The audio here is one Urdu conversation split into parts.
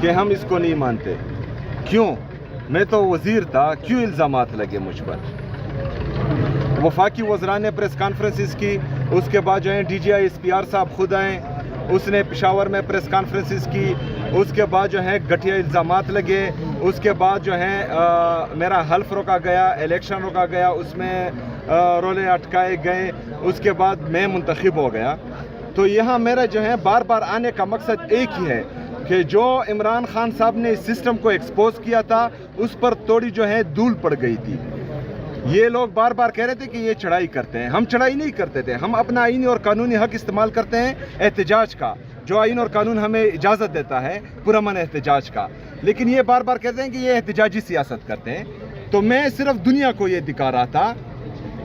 کہ ہم اس کو نہیں مانتے. کیوں؟ میں تو وزیر تھا, کیوں الزامات لگے مجھ پر؟ وفاقی وزراء نے پریس کانفرنسز کی, اس کے بعد جو ہے D G I S P R صاحب خود آئیں, اس نے پشاور میں پریس کانفرنسز کی, اس کے بعد جو ہے گھٹیا الزامات لگے, اس کے بعد جو ہے میرا حلف روکا گیا, الیکشن روکا گیا, اس میں رولے اٹکائے گئے, اس کے بعد میں منتخب ہو گیا. تو یہاں میرا جو ہے بار بار آنے کا مقصد ایک ہی ہے کہ جو عمران خان صاحب نے اس سسٹم کو ایکسپوز کیا تھا اس پر تھوڑی جو ہے دھول پڑ گئی تھی. یہ لوگ بار بار کہہ رہے تھے کہ یہ چڑھائی کرتے ہیں, ہم چڑھائی نہیں کرتے تھے, ہم اپنا آئینی اور قانونی حق استعمال کرتے ہیں احتجاج کا, جو آئین اور قانون ہمیں اجازت دیتا ہے پرامن احتجاج کا. لیکن یہ بار بار کہتے ہیں کہ یہ احتجاجی سیاست کرتے ہیں. تو میں صرف دنیا کو یہ دکھا رہا تھا.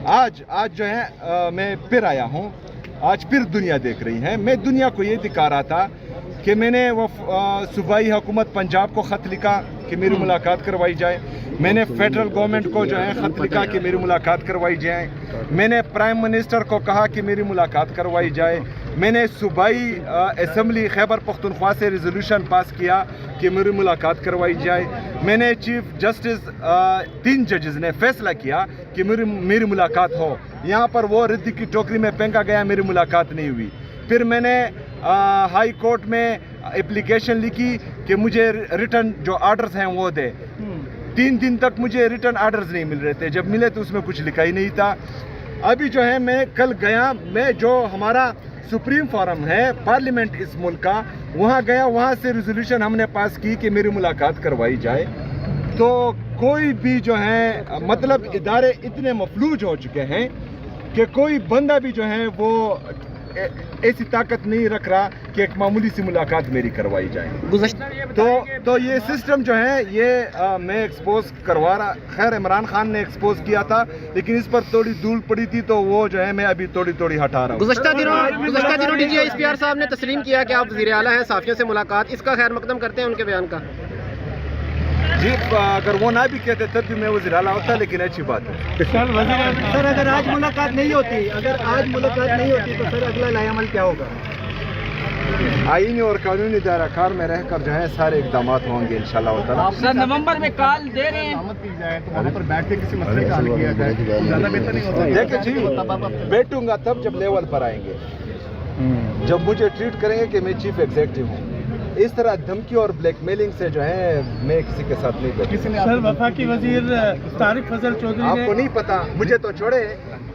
آج جو ہے میں پھر آیا ہوں, آج پھر دنیا دیکھ رہی ہے. میں دنیا کو یہ دکھا رہا تھا کہ میں نے وہ صوبائی حکومت پنجاب کو خط لکھا کہ میری ملاقات کروائی جائے, میں نے فیڈرل گورنمنٹ کو جو ہے خط لکھا کہ میری ملاقات کروائی جائے, میں نے پرائم منسٹر کو کہا کہ میری ملاقات کروائی جائے, میں نے صوبائی اسمبلی خیبر پختونخوا سے ریزولوشن پاس کیا کہ میری ملاقات کروائی جائے, میں نے چیف جسٹس 3 ججز نے فیصلہ کیا کہ میری ملاقات ہو. یہاں پر وہ ردی کی ٹوکری میں پھینکا گیا, میری ملاقات نہیں ہوئی. پھر میں نے ہائی کورٹ میں اپلیکیشن لکھی کہ مجھے ریٹرن جو آرڈرز ہیں وہ دے. 3 دن تک مجھے ریٹرن آرڈرز نہیں مل رہے تھے, جب ملے تو اس میں کچھ لکھا ہی نہیں تھا. ابھی جو ہے میں کل گیا, میں جو ہمارا سپریم فورم ہے پارلیمنٹ اس ملک کا, وہاں گیا, وہاں سے ریزولوشن ہم نے پاس کی کہ میری ملاقات کروائی جائے. تو کوئی بھی جو ہے مطلب ادارے اتنے مفلوج ہو چکے ہیں کہ کوئی بندہ بھی جو ہے وہ ایسی طاقت نہیں رکھ رہا کہ ایک معمولی سی ملاقات میری کروائی جائے. تو یہ سسٹم جو ہے یہ میں ایکسپوز کروا رہا. خیر عمران خان نے ایکسپوز کیا تھا, لیکن اس پر تھوڑی دھول پڑی تھی تو وہ جو ہے میں ابھی تھوڑی ہٹا رہا ہوں. گزشتہ دنوں D G S P R صاحب نے تسلیم کیا کہ آپ وزیر اعلیٰ ہیں, صحافیوں سے ملاقات, اس کا خیر مقدم کرتے ہیں ان کے بیان کا؟ جی اگر وہ نہ بھی کہتے تب بھی میں وزیر اعلیٰ ہوتا, لیکن اچھی بات ہے. سر اگر آج ملاقات نہیں ہوتی تو سر اگلا لایا عمل کیا ہوگا؟ آئینی اور قانونی دائرہ کار میں رہ کر جو ہے سارے اقدامات ہوں گے انشاءاللہ تعالیٰ. سر نومبر میں کال دے رہے ہیں, وہاں پر بیٹھ کے کسی مسئلے کا حل کیا جائے, زیادہ بہتر نہیں ہوتا؟ دیکھیں جی, بیٹھوں گا تب جب لیول پر آئیں گے, جب مجھے ٹریٹ کریں گے کہ میں چیف ایگزیکٹو ہوں. اس طرح دھمکی اور بلیک میلنگ سے جو ہے میں کسی کے ساتھ نہیں کرتا. سر وفاقی وزیر طارق فضل چودھری آپ کو نہیں پتا, مجھے تو چھوڑے.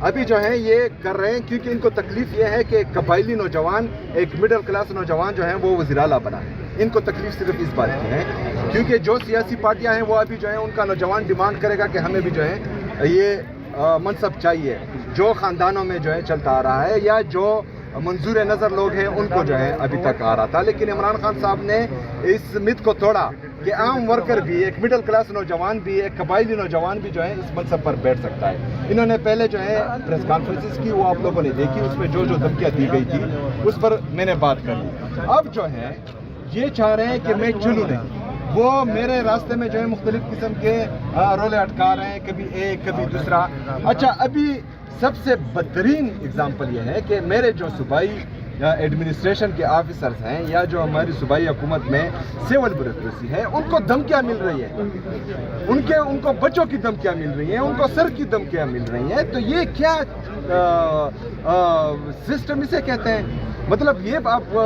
ابھی جو ہے یہ کر رہے ہیں کیونکہ ان کو تکلیف یہ ہے کہ ایک قبائلی نوجوان, ایک مڈل کلاس نوجوان جو ہے وہ وزیر اعلیٰ بنا ہے. ان کو تکلیف صرف اس بات کی ہے کیونکہ جو سیاسی پارٹیاں ہیں وہ ابھی جو ہے ان کا نوجوان ڈیمانڈ کرے گا کہ ہمیں بھی جو ہے یہ منصب چاہیے جو خاندانوں میں جو ہے چلتا آ رہا ہے, یا جو منظور نظر لوگ ہیں ان کو جو ہے ابھی تک آ رہا تھا. لیکن عمران خان صاحب نے اس مت کو توڑا کہ عام ورکر بھی, ایک مڈل کلاس نوجوان بھی, ایک قبائلی نوجوان بھی جو ہے اس منصب پر بیٹھ سکتا ہے. انہوں نے پہلے جو ہے پریس کانفرنسز کی, وہ آپ لوگوں نے دیکھی, اس میں جو دھمکیاں دی گئی تھی اس پر میں نے بات کری. اب جو ہے یہ چاہ رہے ہیں کہ میں چلوں نہیں, وہ میرے راستے میں جو ہے مختلف قسم کے رولے اٹکا رہے ہیں, کبھی ایک کبھی دوسرا. اچھا ابھی سب سے بدترین اگزامپل یہ ہے کہ میرے جو صوبائی ایڈمنسٹریشن کے آفیسرز ہیں یا جو ہماری صوبائی حکومت میں سول بیوروکریسی ہے, ان کو دھمکیاں مل رہی ہیں, ان کو بچوں کی دھمکیاں مل رہی ہیں, ان کو سر کی دھمکیاں مل رہی ہیں. تو یہ کیا سسٹم اسے کہتے ہیں؟ مطلب یہ آپ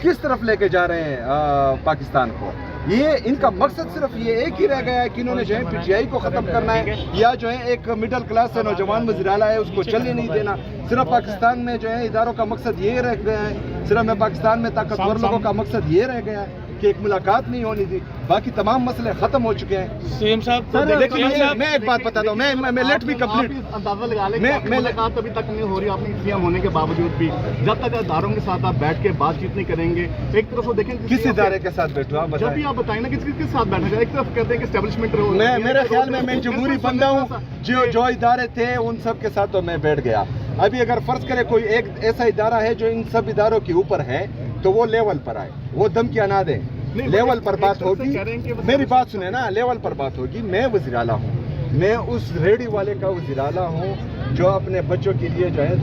کس طرف لے کے جا رہے ہیں پاکستان کو؟ یہ ان کا مقصد صرف یہ ایک ہی رہ گیا ہے کہ انہوں نے جو ہے پی ٹی آئی کو ختم کرنا ہے, یا جو ہے ایک مڈل کلاس سے نوجوان وزیر اعلیٰ ہے اس کو چلنے نہیں دینا. صرف پاکستان میں جو ہے اداروں کا مقصد یہ رہ گیا ہے, صرف میں پاکستان میں طاقتور لوگوں کا مقصد یہ رہ گیا ہے کہ ایک ملاقات نہیں ہونی تھی, باقی تمام مسئلے ختم ہو چکے ہیں. سیم صاحب لیکن میں ایک بات بتاتا ہوں, میں لیٹ می کمپلیٹ. اندازہ لگا لیں کہ ملاقات ابھی تک نہیں ہو رہی, آپ نے انتظام ہونے کے باوجود بھی جب تک اداروں کے ساتھ آپ بیٹھ کے بات چیت نہیں کریں گے. ایک طرف وہ دیکھیں کس ادارے کے ساتھ بیٹھو آپ جب بھی آپ بتائیں نا کس ساتھ بیٹھا جائے. ایک طرف کہتے ہیں کہ اسٹیبلشمنٹ میرے خیال میں جمہوری بندہ ہوں, جو ادارے تھے ان سب کے ساتھ تو میں بیٹھ گیا. ابھی اگر فرض کرے کوئی ایک ایسا ادارہ ہے جو ان سب اداروں کے اوپر ہے تو وہ لیول پر آئے, وہ دھمکیاں نہ دیں. لیول پر بات ہوگی, میری بات سنیں نا, لیول پر بات ہوگی. میں وزیر اعلیٰ ہوں, میں اس ریڈی والے کا وزیر اعلیٰ ہوں جو اپنے بچوں کے لیے جو ہے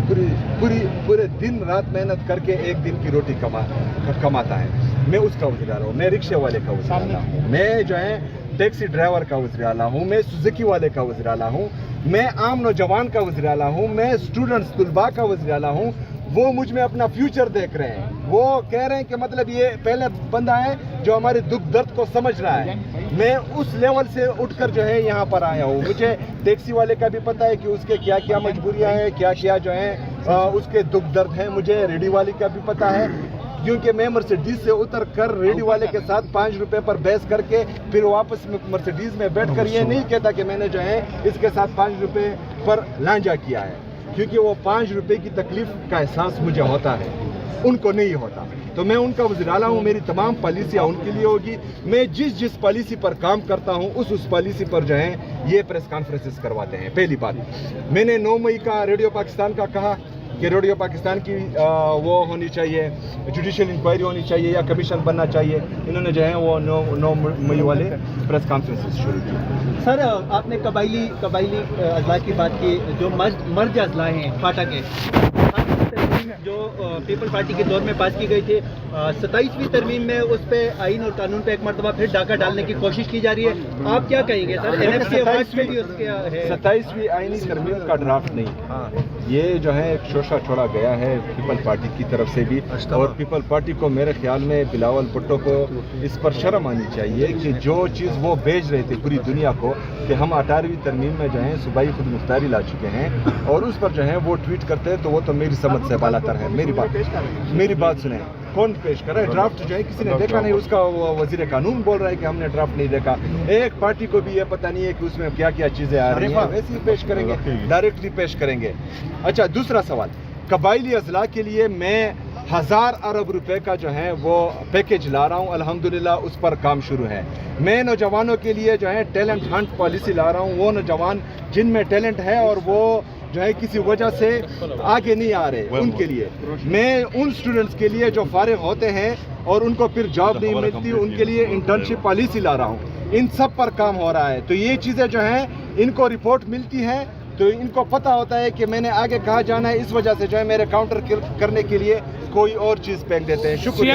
پورے دن رات محنت کر کے ایک دن کی روٹی کماتا ہے. میں اس کا وزیر اعلیٰ ہوں, میں رکشے والے کا وزیر اعلیٰ ہوں, میں جو ہے ٹیکسی ڈرائیور کا وزیر اعلیٰ ہوں, میں سوزوکی والے کا وزیر اعلیٰ ہوں, میں عام نوجوان کا وزیر اعلیٰ ہوں, میں اسٹوڈنٹس طلباء کا وزیر اعلیٰ ہوں. وہ مجھ میں اپنا فیوچر دیکھ رہے ہیں, وہ کہہ رہے ہیں کہ مطلب یہ پہلے بندہ ہے جو ہمارے دکھ درد کو سمجھ رہا ہے. میں اس لیول سے اٹھ کر جو ہے یہاں پر آیا ہوں. مجھے ٹیکسی والے کا بھی پتہ ہے کہ اس کے کیا کیا مجبوریاں ہیں, کیا کیا جو ہیں اس کے دکھ درد ہیں. مجھے ریڈی والے کا بھی پتہ ہے, کیونکہ میں مرسیڈیز سے اتر کر ریڈی والے کے ساتھ 5 روپے پر بحث کر کے پھر واپس مرسیڈیز میں بیٹھ کر یہ نہیں کہتا کہ میں نے جو ہے اس کے ساتھ 5 روپے پر لانجا کیا ہے, کیونکہ وہ 5 روپے کی تکلیف کا احساس مجھے ہوتا ہے, ان کو نہیں ہوتا. تو میں ان کا وزیر اعلیٰ ہوں, میری تمام پالیسیاں ان کے لیے ہوگی. میں جس پالیسی پر کام کرتا ہوں اس پالیسی پر جو ہے یہ پریس کانفرنسز کرواتے ہیں. پہلی بات, میں نے 9 مئی کا ریڈیو پاکستان کا کہا کہ ریڈیو پاکستان کی وہ ہونی چاہیے, جوڈیشل انکوائری ہونی چاہیے یا کمیشن بننا چاہیے. انہوں نے جو ہے وہ 9 مئی والے پریس کانفرنسز شروع کی. سر آپ نے قبائلی اضلاع کی بات کی, جو مرج اضلاع ہیں فاٹا کے, جو پیپل پارٹی کے دور میں پاس کی گئی تھی, 27ویں ترمیم میں اس پہ آئین اور قانون پہ ایک مرتبہ پھر ڈاکہ ڈالنے کی کوشش کی جا رہی ہے. آپ کیا کہیں گے سر؟ NFC ایوارڈ میں بھی اس کے ہے 27ویں آئینی ترمیم کا ڈرافٹ نہیں, یہ جو ہے ایک شوشہ چھوڑا گیا ہے پیپل پارٹی کی طرف سے بھی. اور پیپل پارٹی کو میرے خیال میں بلاول بھٹو کو اس پر شرم آنی چاہیے کہ جو چیز وہ بھیج رہے تھے پوری دنیا کو کہ ہم 18ویں ترمیم میں جو ہے صوبائی خود مختاری لا چکے ہیں, اور اس پر جو ہے وہ ٹویٹ کرتے ہیں, تو وہ تو میری سمجھ سے بالا تر ہے. میری بات سنیں, کون پیش کر رہا ہے ڈرافٹ؟ جو ہے کسی نے دیکھا نہیں, اس کا وزیر قانون بول رہا ہے کہ ہم نے ڈرافٹ نہیں دیکھا. ایک پارٹی کو بھی یہ پتہ نہیں ہے کہ اس میں کیا کیا چیزیں آ رہی ہیں, ویسے ہی پیش کریں گے, ڈائریکٹلی پیش کریں گے. اچھا, دوسرا سوال, قبائلی اضلاع کے لیے میں 1000 ارب روپے کا جو ہے وہ پیکیج لا رہا ہوں. الحمدللہ اس پر کام شروع ہے. میں نوجوانوں کے لیے جو ہے ٹیلنٹ ہنٹ پالیسی لا رہا ہوں. وہ نوجوان جن میں ٹیلنٹ ہے اور وہ جو ہے کسی وجہ سے آگے نہیں آ رہے, ان کے لیے میں ان اسٹوڈنٹس کے لیے جو فارغ ہوتے ہیں اور ان کو پھر جاب نہیں ملتی, ان کے لیے انٹرنشپ پالیسی لا رہا ہوں. ان سب پر کام ہو رہا ہے. تو یہ چیزیں جو ہیں ان کو رپورٹ ملتی ہیں تو ان کو پتہ ہوتا ہے کہ میں نے آگے کہاں جانا ہے, اس وجہ سے جو ہے میرے کاؤنٹر کرنے کے لیے کوئی اور چیز پھینک دیتے ہیں. شکریہ.